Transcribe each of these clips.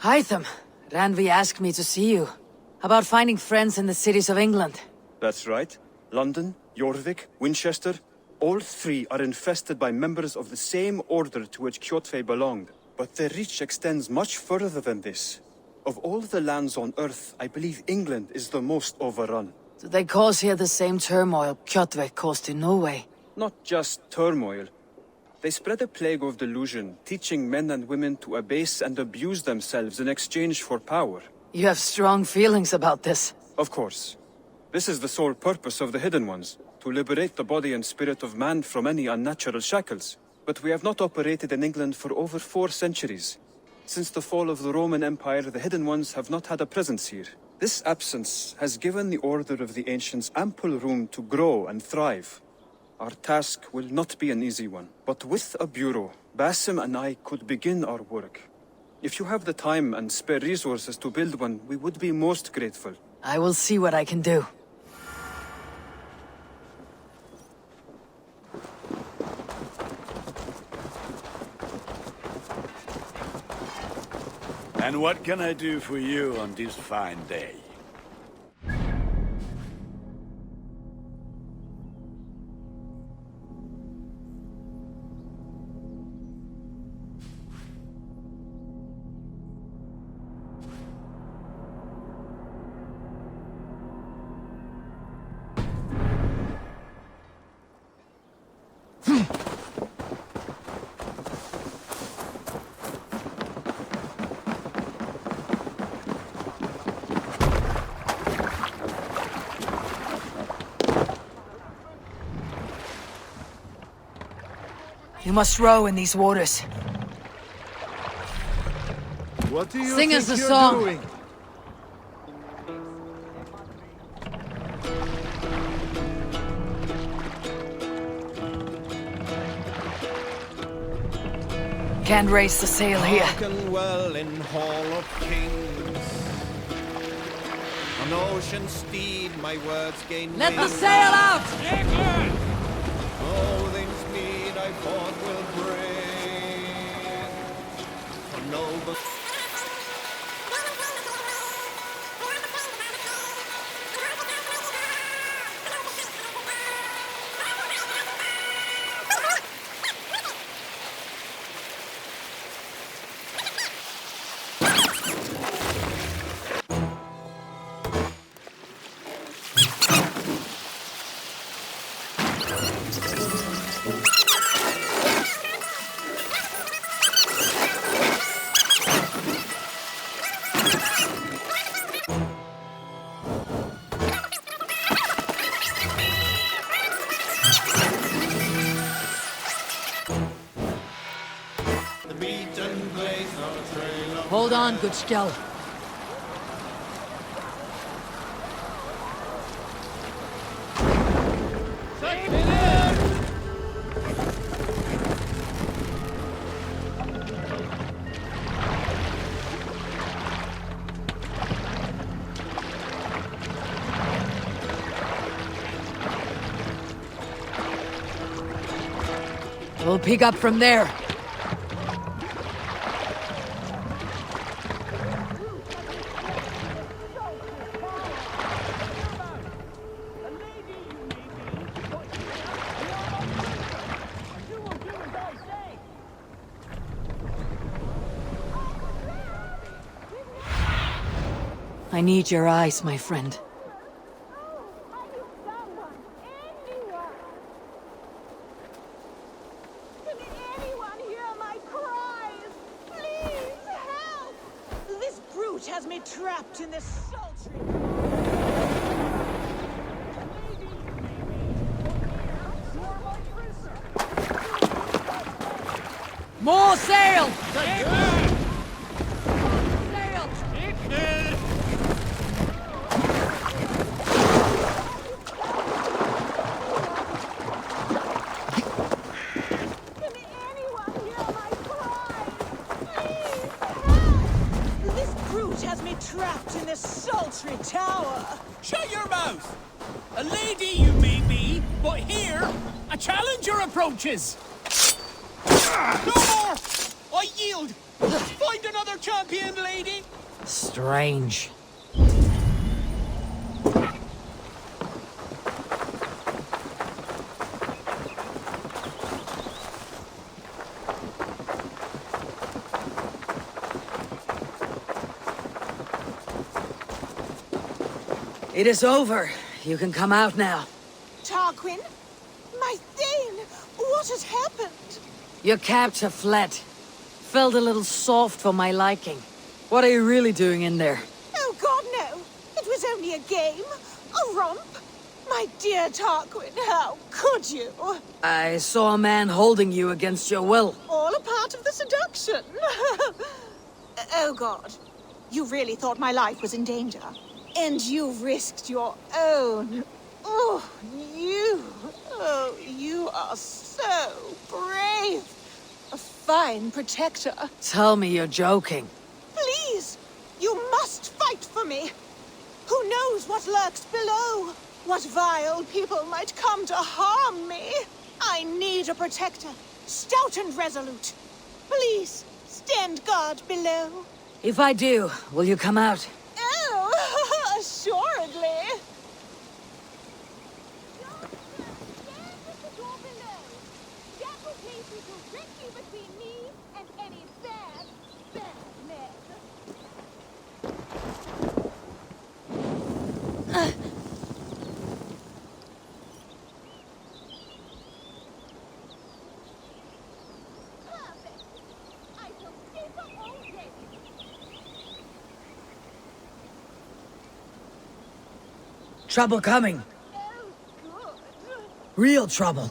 Hytham, Randvi asked me to see you. About finding friends in the cities of England. That's right. London, Jorvik, Winchester, all three are infested by members of the same order to which Kjotve belonged. But their reach extends much further than this. Of all the lands on Earth, I believe England is the most overrun. Do they cause here the same turmoil Kjotve caused in Norway? Not just turmoil. They spread a plague of delusion, teaching men and women to abase and abuse themselves in exchange for power. You have strong feelings about this. Of course. This is the sole purpose of the Hidden Ones, to liberate the body and spirit of man from any unnatural shackles. But we have not operated in England for over 4 centuries. Since the fall of the Roman Empire, the Hidden Ones have not had a presence here. This absence has given the Order of the Ancients ample room to grow and thrive. Our task will not be an easy one, but with a bureau, Basim and I could begin our work. If you have the time and spare resources to build one, we would be most grateful. I will see what I can do. And what can I do for you on this fine day? You must row in these waters. What do you Sing think us a you're song. doing? Can't raise the sail here. Hearken well in Hall of Kings. On ocean steed my words gain Let the wings. sail out! Oh, things mead I thought will bring. For noble Hold on, good Skell. We'll pick up from there. I need your eyes, my friend. Has me trapped in this sultry. More sail! Trapped in this sultry tower. Shut your mouth! A lady you may be, but here, a challenger approaches. No more! I yield! Find another champion, lady! Strange. It is over. You can come out now. Tarquin? My Thane! What has happened? Your captor fled. Felt a little soft for my liking. What are you really doing in there? Oh God, no! It was only a game. A romp. My dear Tarquin, how could you? I saw a man holding you against your will. All a part of the seduction. Oh God. You really thought my life was in danger. And you risked your own. Oh, you are so brave. A fine protector. Tell me you're joking. Please, you must fight for me. Who knows what lurks below? What vile people might come to harm me? I need a protector, stout and resolute. Please, stand guard below. If I do, will you come out? Oh, assuredly. Trouble coming. Oh, good. Real trouble.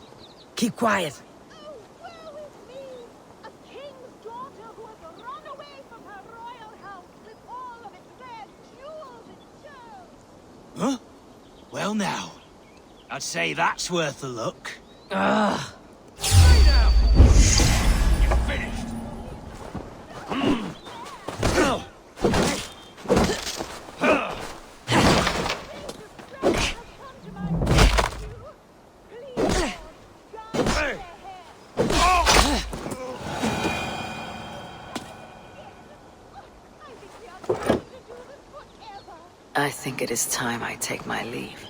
Keep quiet. Oh, woe is me! A king's daughter who has run away from her royal house with all of its fair jewels and shows. Huh? Well now, I'd say that's worth a look. Ugh. Hey now! You're finished. I think it is time I take my leave.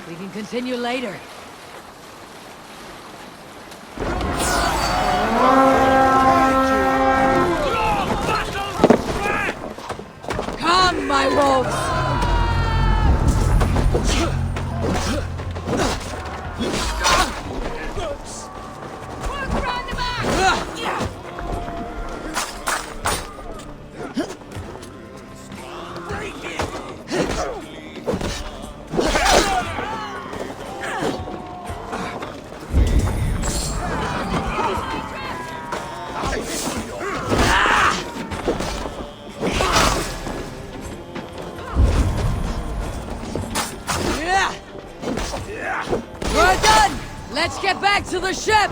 We can continue later. Come, my wolves! We're done! Let's get back to the ship!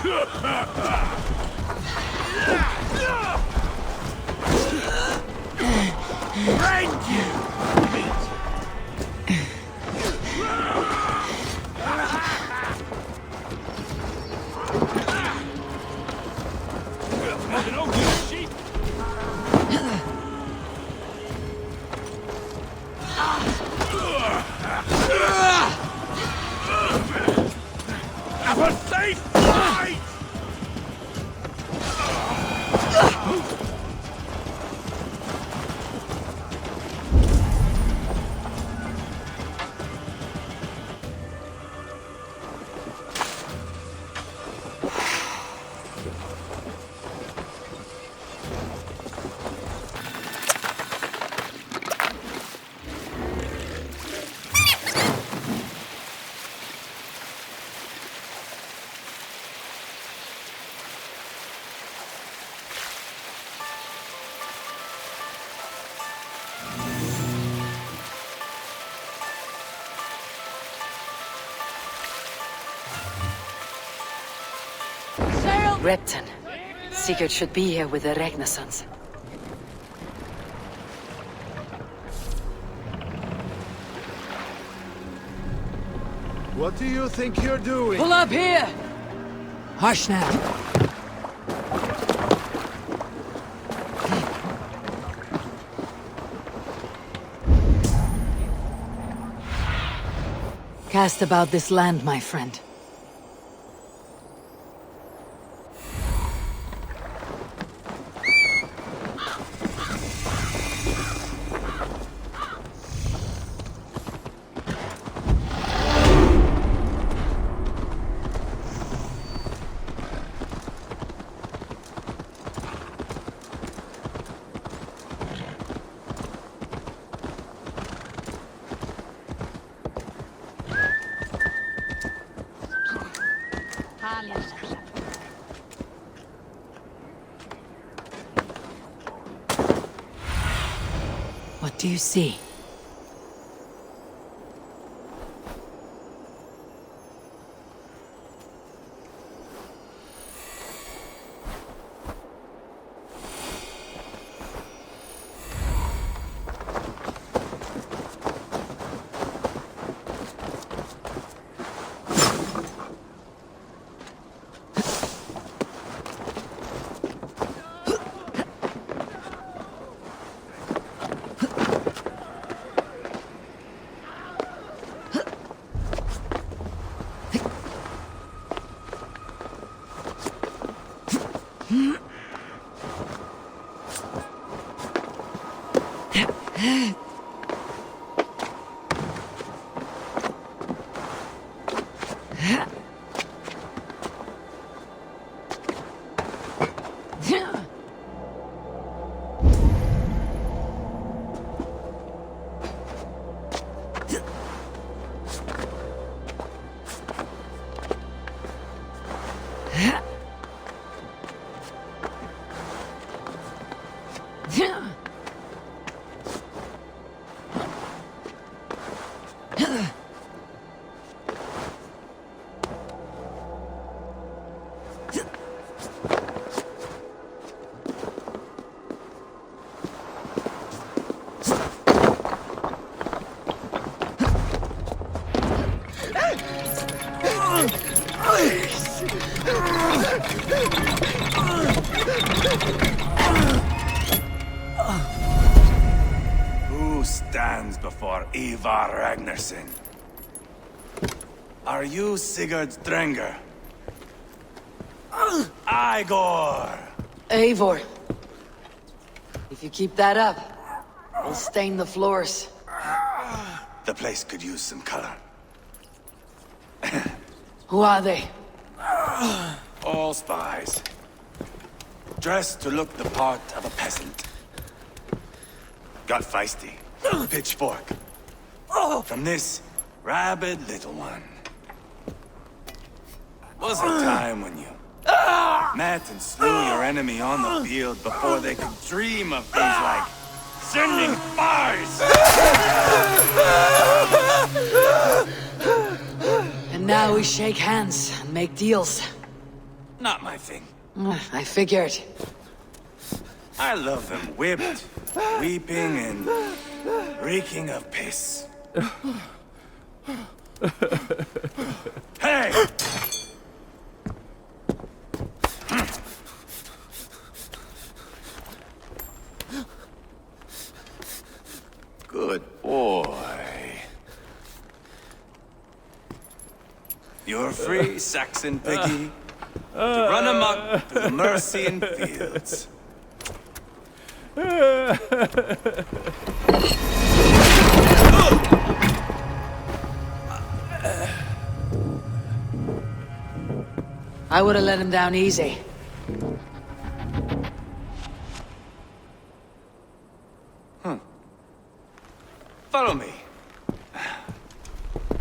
Thank you! Have a safe flight! Repton. Sigurd should be here with the Ragnar sons. What do you think you're doing? Pull up here! Hush now. Cast about this land, my friend. What do you see? Who stands before Ivarr Ragnarsson? Are you Sigurd's Drenger? Eivor! Eivor. If you keep that up, we'll stain the floors. The place could use some color. Who are they? All spies. Dressed to look the part of a peasant. Got feisty. Pitchfork. From this rabid little one. Was a time when you met and slew your enemy on the field before they could dream of things like sending spies! And now we shake hands and make deals. Not my thing. I figured. I love them whipped, weeping, and reeking of piss. Hey! Good boy. You're free, Saxon piggy, to run amok through the Mercian fields. I would have let him down easy. Follow me.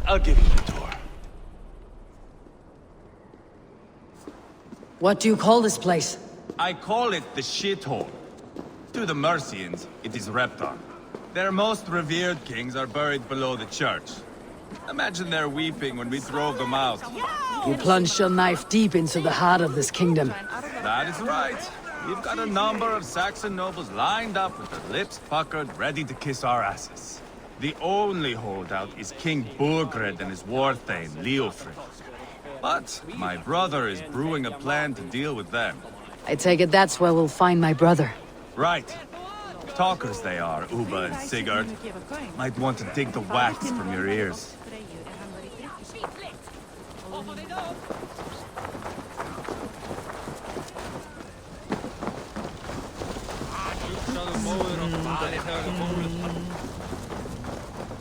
I'll give you the door. What do you call this place? I call it the shithole. To the Mercians, it is Reptar. Their most revered kings are buried below the church. Imagine their weeping when we drove them out. You plunged your knife deep into the heart of this kingdom. That is right. We've got a number of Saxon nobles lined up with their lips puckered, ready to kiss our asses. The only holdout is King Burgred and his war thane, æiվɔːr. But my brother is brewing a plan to deal with them. I take it that's where we'll find my brother. Right. Talkers they are, Ubba and Sigurd. Might want to dig the wax from your ears.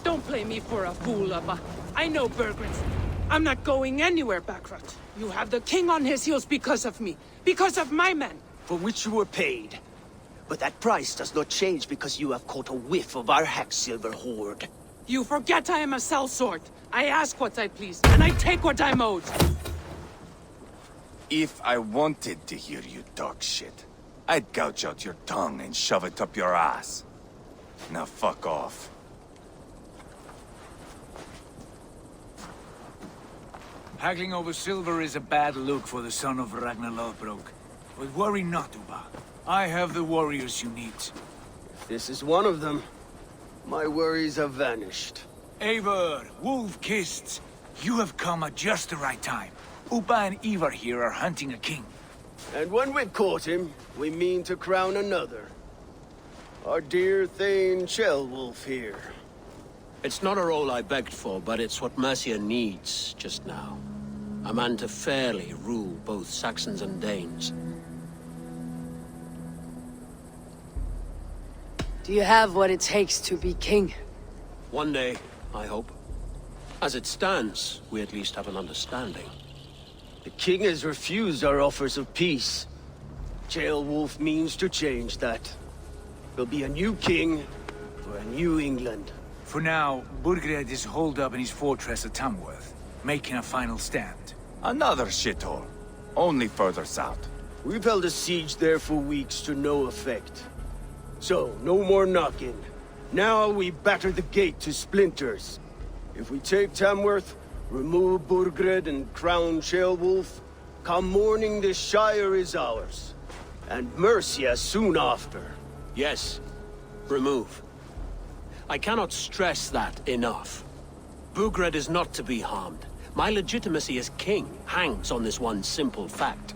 Don't play me for a fool, Ubba. I know Burgred. I'm not going anywhere, Backrot. You have the king on his heels because of me. Because of my men. For which you were paid. But that price does not change because you have caught a whiff of our hack-silver hoard. You forget I am a sellsword. I ask what I please, and I take what I'm owed. If I wanted to hear you talk shit, I'd gouge out your tongue and shove it up your ass. Now fuck off. Haggling over silver is a bad look for the son of Ragnar. But worry not, Ubba. I have the warriors you need. This is one of them. My worries have vanished. Eivor, wolf-kissed, you have come at just the right time. Ubba and Ivarr here are hunting a king. And when we've caught him, we mean to crown another. Our dear thane Ceolwulf here. It's not a role I begged for, but it's what Mercia needs just now. A man to fairly rule both Saxons and Danes. Do you have what it takes to be king? One day, I hope. As it stands, we at least have an understanding. The king has refused our offers of peace. Ceolwulf means to change that. There'll be a new king for a new England. For now, Burgred is holed up in his fortress at Tamworth, making a final stand. Another shithole. Only further south. We've held a siege there for weeks to no effect. So, no more knocking. Now we batter the gate to splinters. If we take Tamworth, remove Burgred and crown Ceolwulf, come morning the Shire is ours. And Mercia soon after. Yes, remove. I cannot stress that enough. Burgred is not to be harmed. My legitimacy as king hangs on this one simple fact.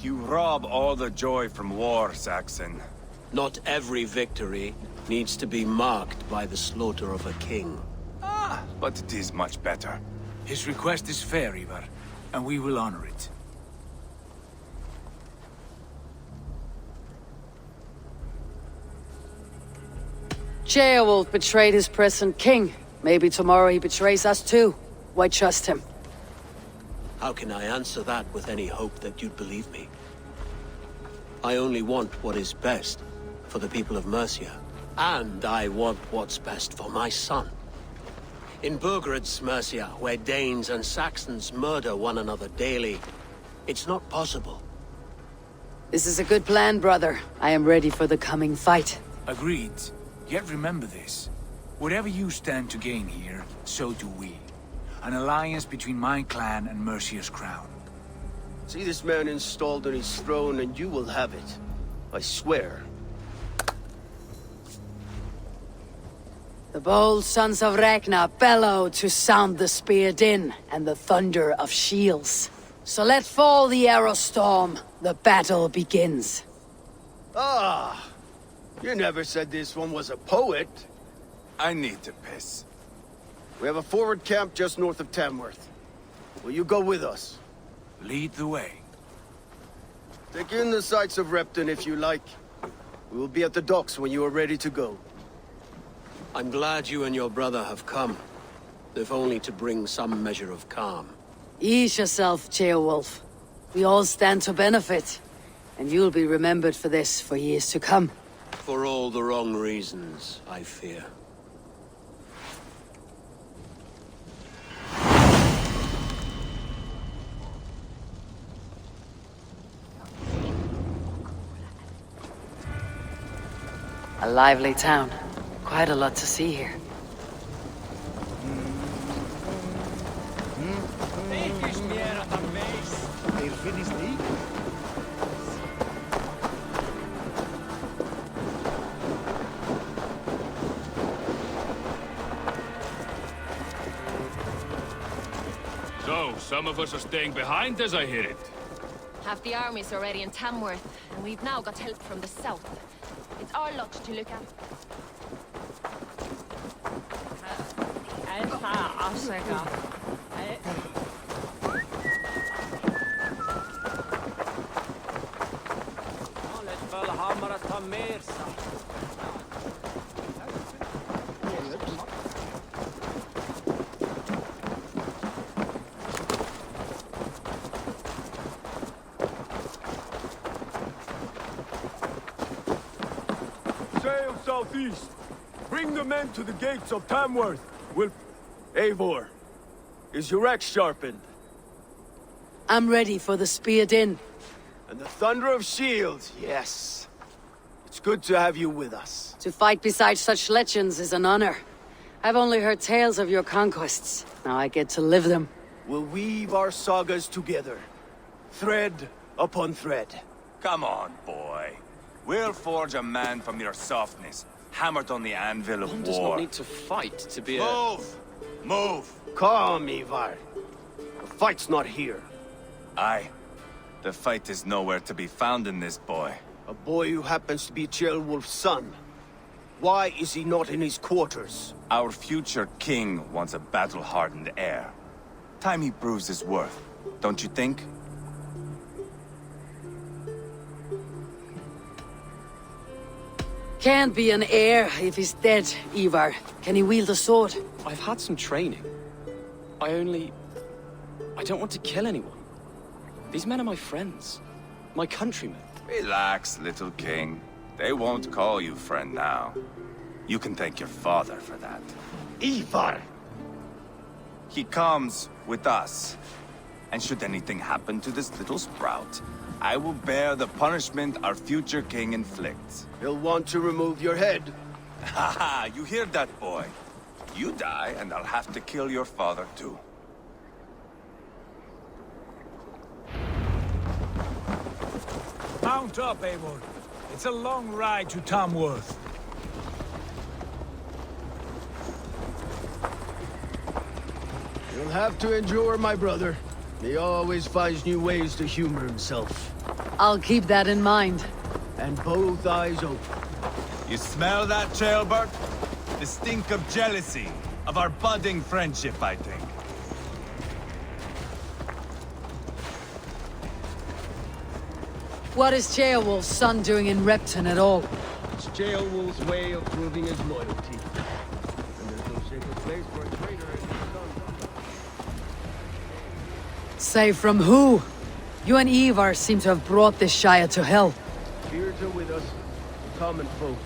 You rob all the joy from war, Saxon. Not every victory needs to be marked by the slaughter of a king. But it is much better. His request is fair, Ivarr, and we will honor it. Ceolwulf betrayed his present king. Maybe tomorrow he betrays us too. Why trust him? How can I answer that with any hope that you'd believe me? I only want what is best for the people of Mercia. And I want what's best for my son. In Burgred's Mercia, where Danes and Saxons murder one another daily, it's not possible. This is a good plan, brother. I am ready for the coming fight. Agreed. Yet remember this. Whatever you stand to gain here, so do we. An alliance between my clan and Mercia's crown. See this man installed on his throne and you will have it. I swear. The bold sons of Ragnar bellow to sound the spear din and the thunder of shields. So let fall the arrow storm. The battle begins. Ah! You never said this one was a poet. I need to piss. We have a forward camp just north of Tamworth. Will you go with us? Lead the way. Take in the sights of Repton if you like. We will be at the docks when you are ready to go. I'm glad you and your brother have come, if only to bring some measure of calm. Ease yourself, Ceolwulf. We all stand to benefit, and you'll be remembered for this for years to come. For all the wrong reasons, I fear. A lively town. Quite a lot to see here. So, some of us are staying behind as I hear it. Half the army's already in Tamworth, and we've now got help from the south. It's our lot to look at. Sail southeast. Bring the men to the gates of Tamworth. Eivor, is your axe sharpened? I'm ready for the spear din. And the thunder of shields, yes. It's good to have you with us. To fight beside such legends is an honor. I've only heard tales of your conquests. Now I get to live them. We'll weave our sagas together. Thread upon thread. Come on, boy. We'll forge a man from your softness, hammered on the anvil of war. One does not need to fight to be a... Move! Move! Calm, Ivarr. The fight's not here. Aye. The fight is nowhere to be found in this boy. A boy who happens to be Ceolwulf's son. Why is he not in his quarters? Our future king wants a battle-hardened heir. Time he proves his worth, don't you think? Can't be an heir if he's dead, Ivarr. Can he wield a sword? I've had some training. I don't want to kill anyone. These men are my friends. My countrymen. Relax, little king. They won't call you friend now. You can thank your father for that. Ivarr! He comes with us. And should anything happen to this little sprout, I will bear the punishment our future king inflicts. He'll want to remove your head. Haha, you hear that, boy? You die, and I'll have to kill your father, too. Mount up, Eivor. It's a long ride to Tamworth. You'll have to endure, my brother. He always finds new ways to humor himself. I'll keep that in mind. And both eyes open. You smell that, Ceolwulf? The stink of jealousy, of our budding friendship, I think. What is Ceolwulf's son doing in Repton at all? It's Ceolwulf's way of proving his loyalty. And there's no safer place for a traitor as his son. Say from who? You and Ivarr seem to have brought this Shire to hell. Beards are with us, common folk.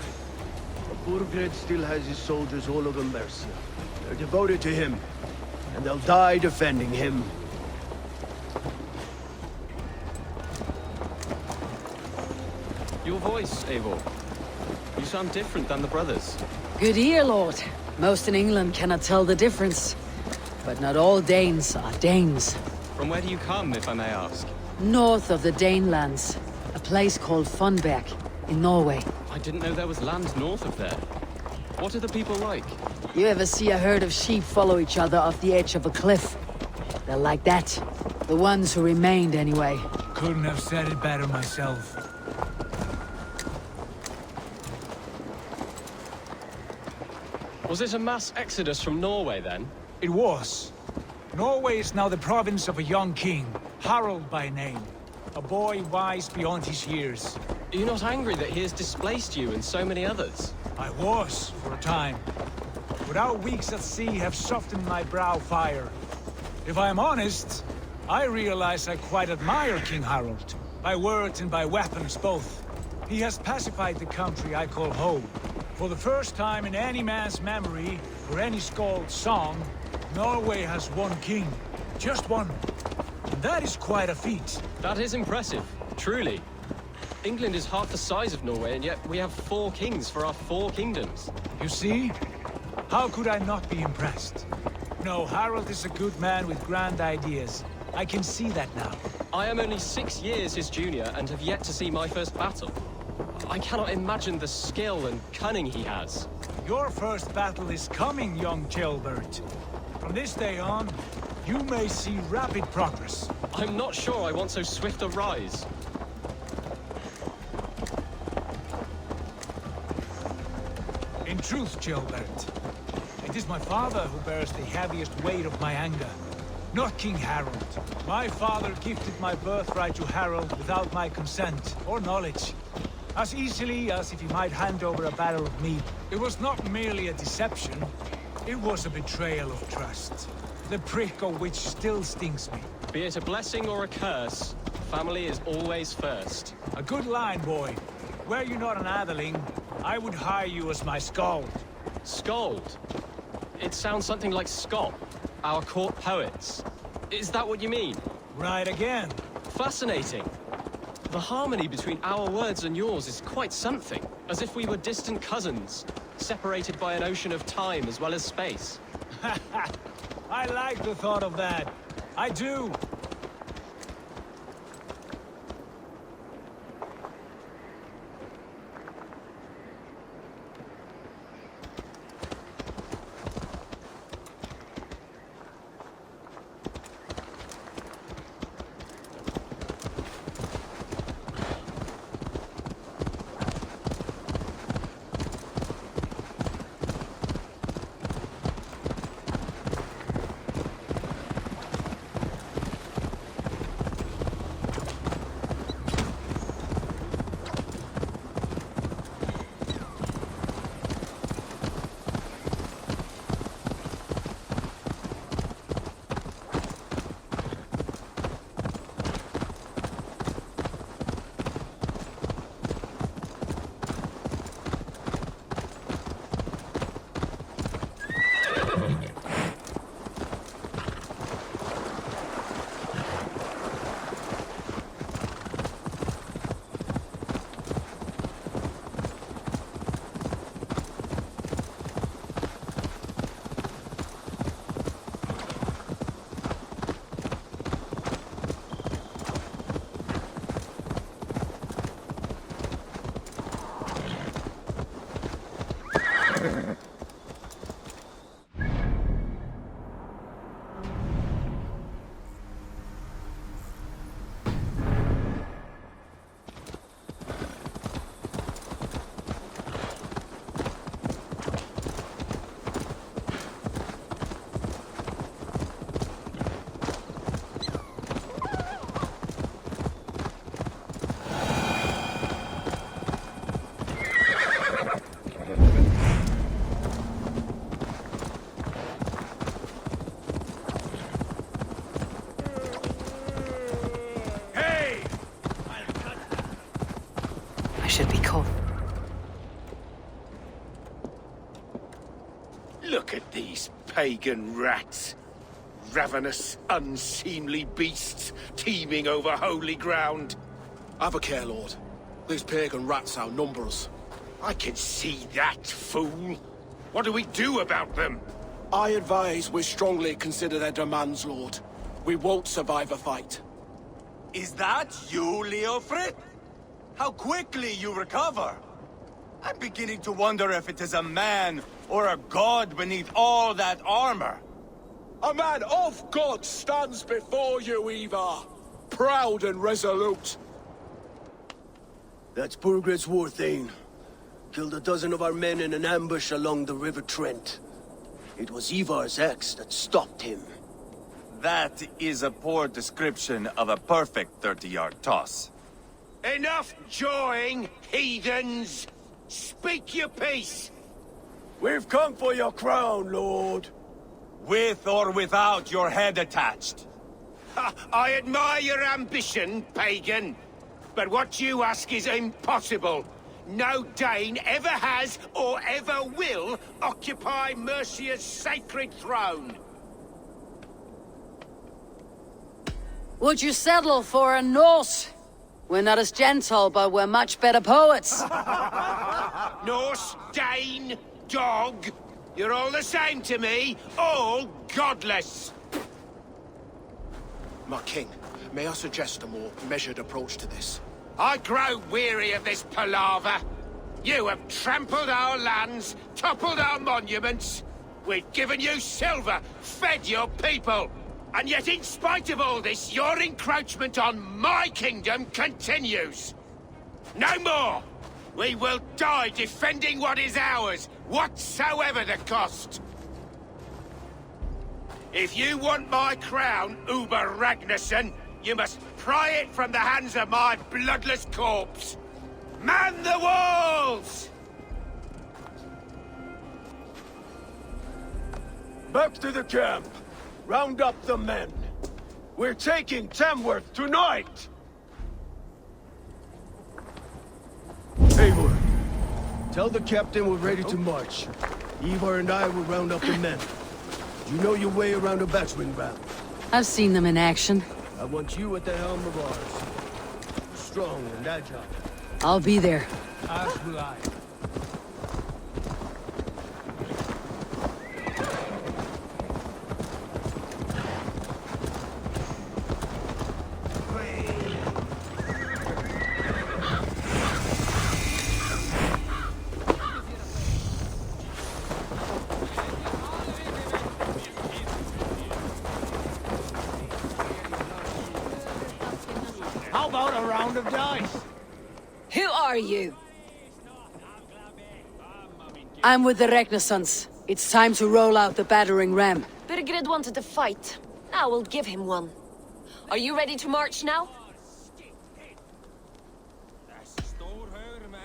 But Burgred still has his soldiers all over Mercia. They're devoted to him, and they'll die defending him. Your voice, Eivor. You sound different than the brothers. Good ear, Lord. Most in England cannot tell the difference. But not all Danes are Danes. From where do you come, if I may ask? North of the Danelands. A place called Funberg, in Norway. I didn't know there was land north of there. What are the people like? You ever see a herd of sheep follow each other off the edge of a cliff? They're like that. The ones who remained, anyway. Couldn't have said it better myself. Was it a mass exodus from Norway, then? It was. Norway is now the province of a young king, Harald by name. A boy wise beyond his years. Are you not angry that he has displaced you and so many others? I was, for a time. But our weeks at sea have softened my brow fire. If I am honest, I realize I quite admire King Harald. By words and by weapons both. He has pacified the country I call home. For the first time in any man's memory, or any skald's song, Norway has one king. Just one. And that is quite a feat. That is impressive, truly. England is half the size of Norway, and yet we have 4 kings for our 4 kingdoms. You see? How could I not be impressed? No, Harald is a good man with grand ideas. I can see that now. I am only 6 years his junior and have yet to see my first battle. I cannot imagine the skill and cunning he has. Your first battle is coming, young jailbird. From this day on, you may see rapid progress. I'm not sure I want so swift a rise. In truth, Gilbert, it is my father who bears the heaviest weight of my anger, not King Harald. My father gifted my birthright to Harald without my consent or knowledge, as easily as if he might hand over a barrel of meat. It was not merely a deception, it was a betrayal of trust, the prick of which still stings me. Be it a blessing or a curse, family is always first. A good line, boy. Were you not an atheling, I would hire you as my skald. Skald? It sounds something like Scott, our court poets. Is that what you mean? Right again. Fascinating. The harmony between our words and yours is quite something. As if we were distant cousins, separated by an ocean of time as well as space. I like the thought of that. I do. Should be cool. Look at these pagan rats. Ravenous, unseemly beasts teeming over holy ground. Have a care, Lord. These pagan rats outnumber us. I can see that, fool. What do we do about them? I advise we strongly consider their demands, Lord. We won't survive a fight. Is that you, Leofrid? How quickly you recover! I'm beginning to wonder if it is a man or a god beneath all that armor. A man of God stands before you, Ivarr. Proud and resolute. That's Burgred's warthane. Killed a dozen of our men in an ambush along the River Trent. It was Ivar's axe that stopped him. That is a poor description of a perfect 30-yard toss. Enough jawing, heathens! Speak your piece! We've come for your crown, Lord. With or without your head attached. I admire your ambition, pagan. But what you ask is impossible. No Dane ever has or ever will occupy Mercia's sacred throne. Would you settle for a Norse? We're not as gentle, but we're much better poets. Norse, Dane, dog. You're all the same to me. All godless. My king, may I suggest a more measured approach to this? I grow weary of this palaver. You have trampled our lands, toppled our monuments. We've given you silver, fed your people. And yet, in spite of all this, your encroachment on my kingdom continues. No more! We will die defending what is ours, whatsoever the cost. If you want my crown, Ubba Ragnarsson, you must pry it from the hands of my bloodless corpse. Man the walls! Back to the camp. Round up the men. We're taking Tamworth tonight! Eivor, tell the captain we're ready to march. Ivarr and I will round up the men. You know your way around a battering ram. I've seen them in action. I want you at the helm of ours. Strong and agile. I'll be there. As will I. How about a round of dice? Who are you? I'm with the Ragnarssons. It's time to roll out the battering ram. Burgred wanted to fight. Now we'll give him one. Are you ready to march now?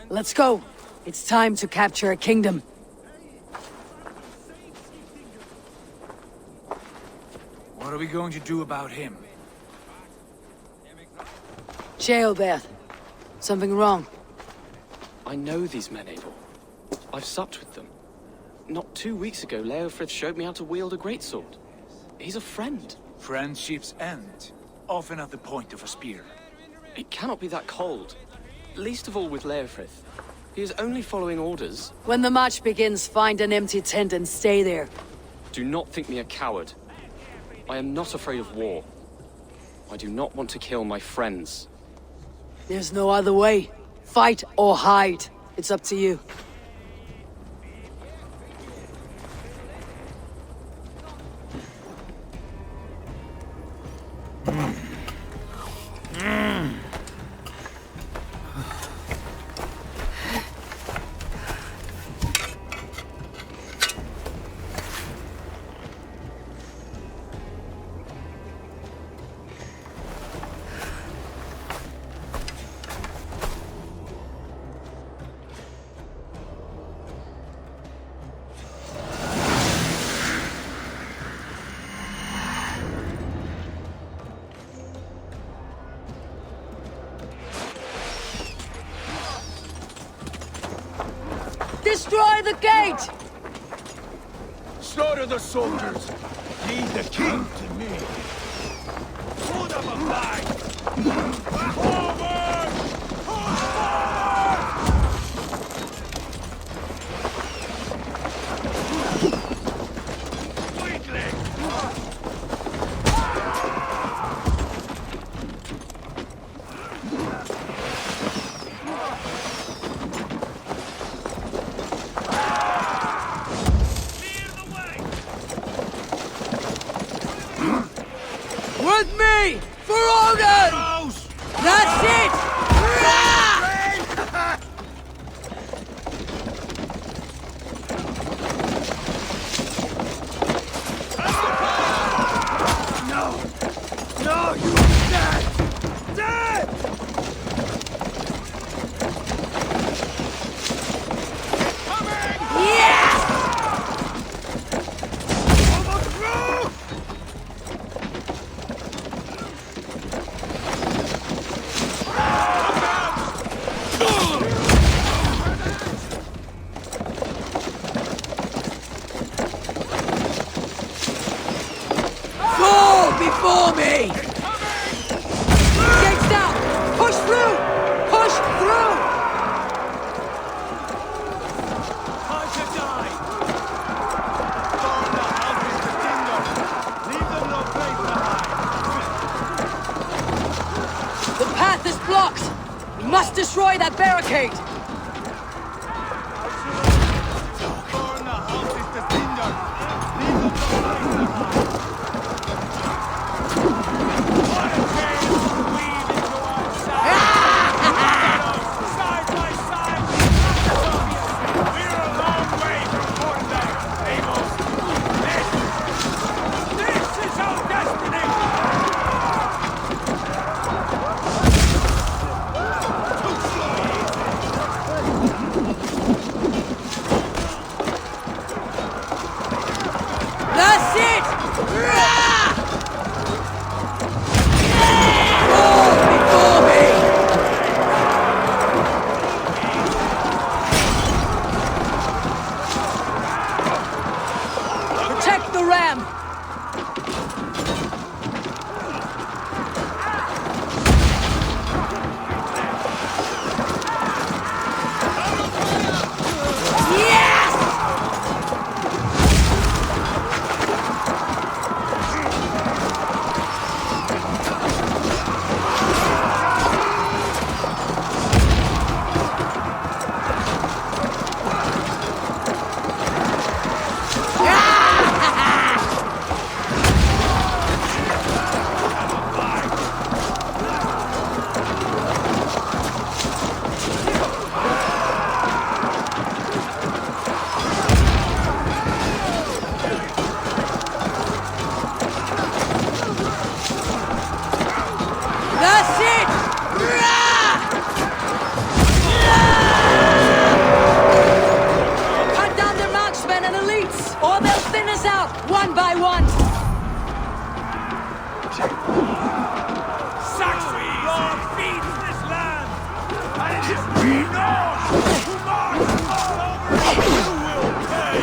Let's go. It's time to capture a kingdom. What are we going to do about him? Ceolwulf. Something wrong. I know these men, Eivor. I've supped with them. Not 2 weeks ago, Leofrid showed me how to wield a greatsword. He's a friend. Friendships end, often at the point of a spear. It cannot be that cold. Least of all with Leofrid. He is only following orders. When the march begins, find an empty tent and stay there. Do not think me a coward. I am not afraid of war. I do not want to kill my friends. There's no other way. Fight or hide. It's up to you. Destroy the gate! Slaughter the soldiers! Leave the king to me! Put up a fight! Forward! Fall before me! Gates down! Push through! Push through! Time to die! Burn the houses to tinder! Leave them no place to hide! The path is blocked! We must destroy that barricade! Burn the houses to tinder! Leave them no place to hide! What a chance to weave into our side by side! We're a long way from Portland, Eivor! This is our destiny! That's it! Protect the ram! Yes! That's it! Cut down their marksmen and elites, or they'll thin us out, one by one! Saxon blood feeds this land! And it is we Norse who march all over it! You will pay!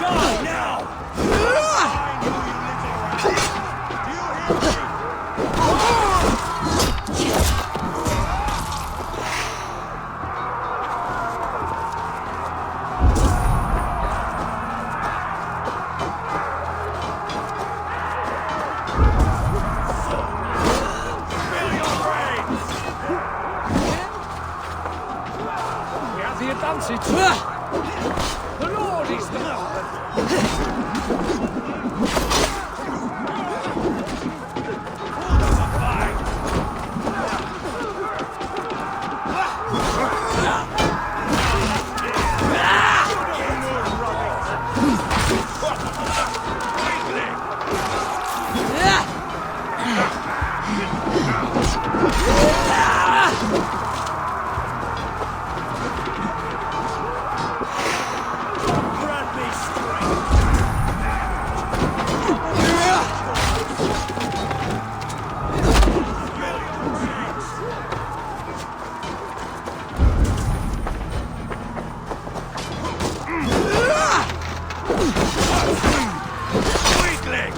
Die now! I know you little rat! Do you hear me? Fill your brains! We have the advantage. The Lord is the Grant me strength! Weakling!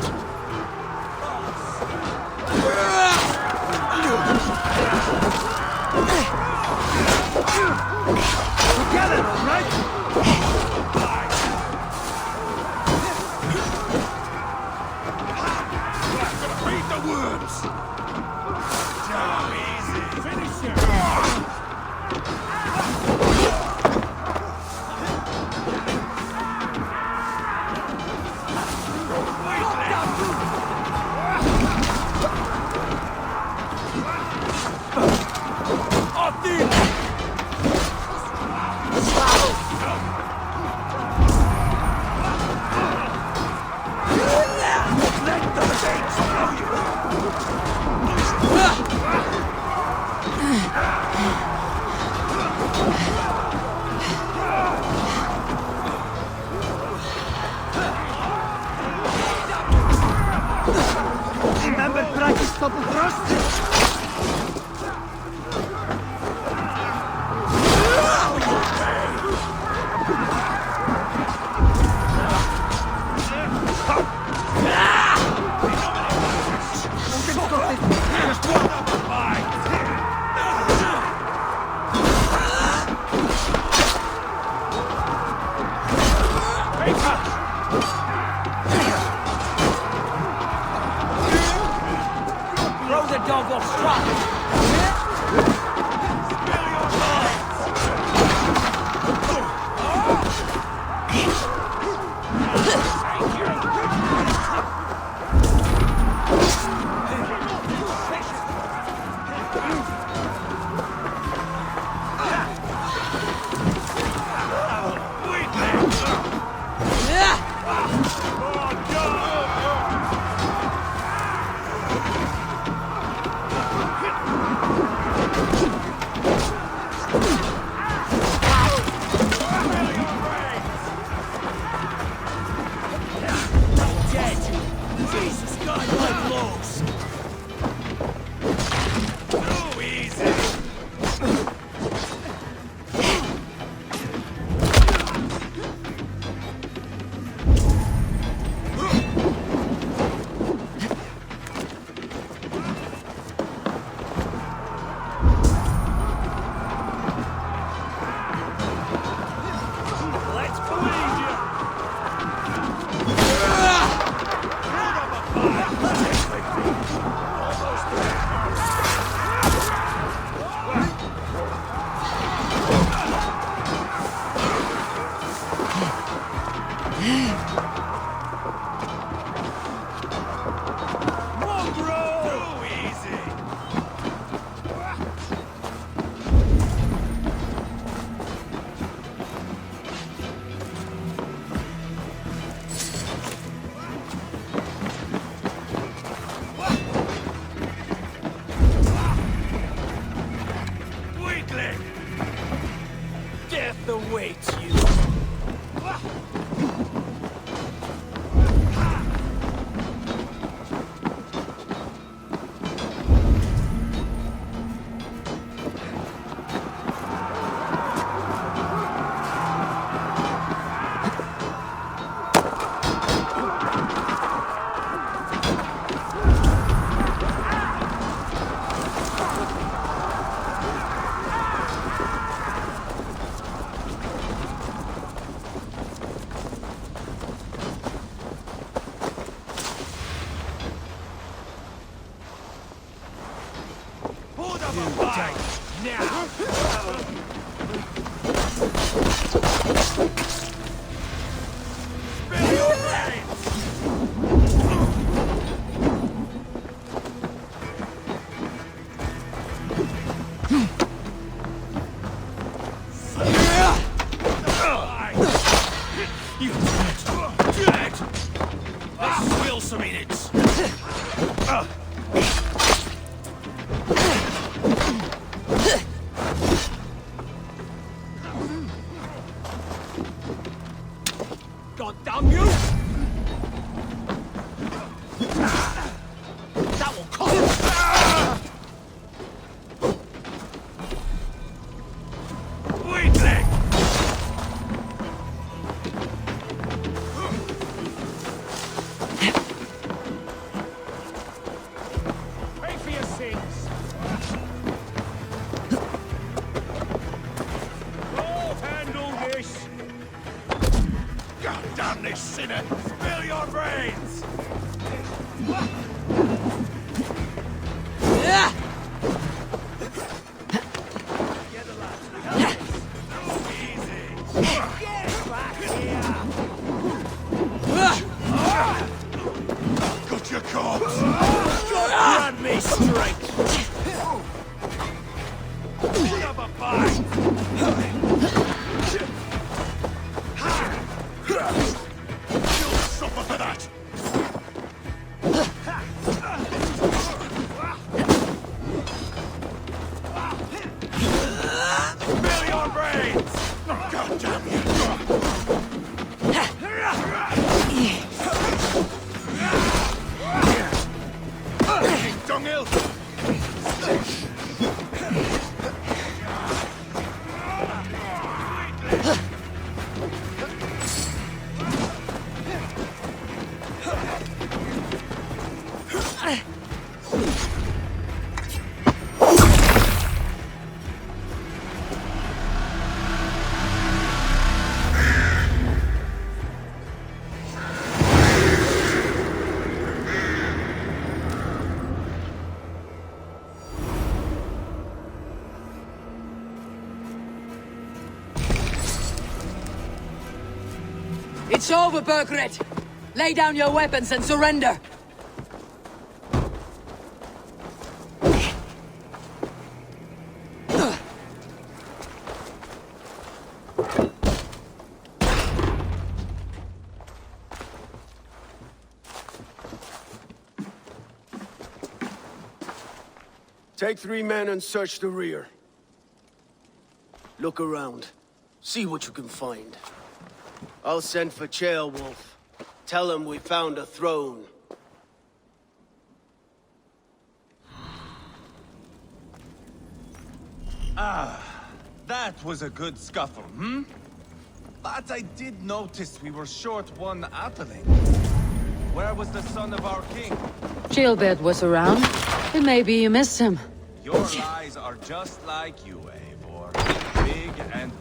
Get it, all right? Read the words! Now, easy! Finish him! Remember, practice double thrust? It's over, Burgred! Lay down your weapons and surrender! Take 3 men and search the rear. Look around. See what you can find. I'll send for Ceolwulf. Tell him we found a throne. That was a good scuffle, hmm? But I did notice we were short one appling. Where was the son of our king? Ceolwulf was around. Maybe you missed him. Your lies are just like you, Eivor. Big and...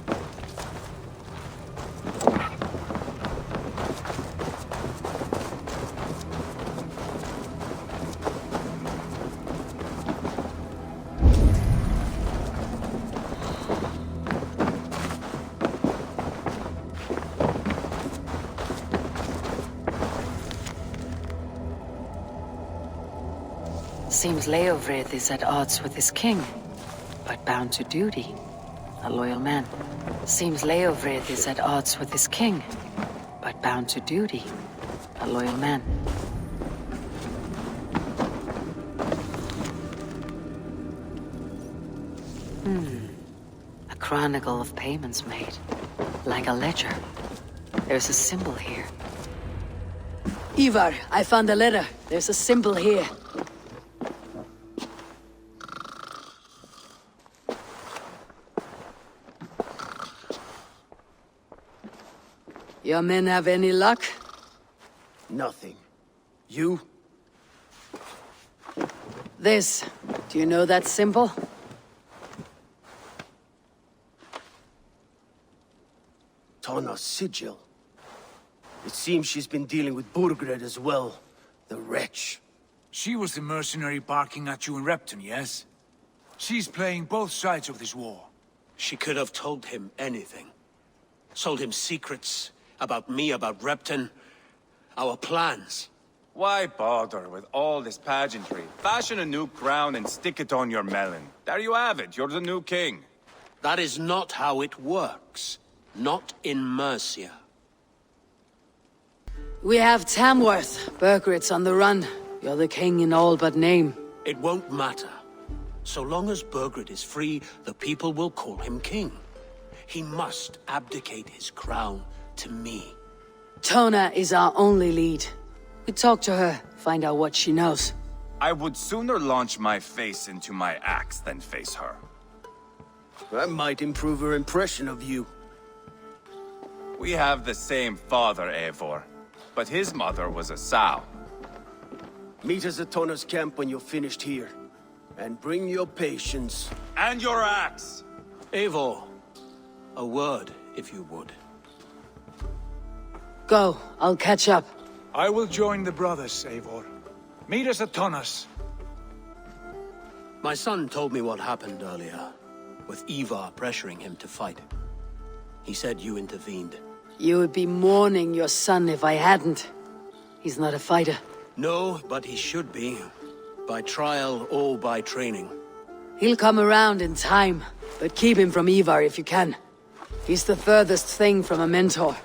Seems Eivor is at odds with his king, but bound to duty. A loyal man. Seems Eivor is at odds with his king, but bound to duty. A loyal man. A chronicle of payments made. Like a ledger. There's a symbol here. Ivarr, I found a letter. There's a symbol here. Your men have any luck? Nothing. You? This. Do you know that symbol? Tana's sigil. It seems she's been dealing with Burgred as well. The wretch. She was the mercenary barking at you in Repton, yes? She's playing both sides of this war. She could have told him anything. Sold him secrets. About me, about Repton. Our plans. Why bother with all this pageantry? Fashion a new crown and stick it on your melon. There you have it, you're the new king. That is not how it works. Not in Mercia. We have Tamworth. Burgred's on the run. You're the king in all but name. It won't matter. So long as Burgred is free, the people will call him king. He must abdicate his crown to me. Tona is our only lead. We talk to her, find out what she knows. I would sooner launch my face into my axe than face her. That might improve her impression of you. We have the same father, Eivor, but his mother was a sow. Meet us at Tona's camp when you're finished here. And bring your patience. And your axe! Eivor, a word, if you would. Go, I'll catch up. I will join the brothers, Eivor. Meet us at Tona's. My son told me what happened earlier, with Ivarr pressuring him to fight. He said you intervened. You would be mourning your son if I hadn't. He's not a fighter. No, but he should be. By trial or by training. He'll come around in time, but keep him from Ivarr if you can. He's the furthest thing from a mentor.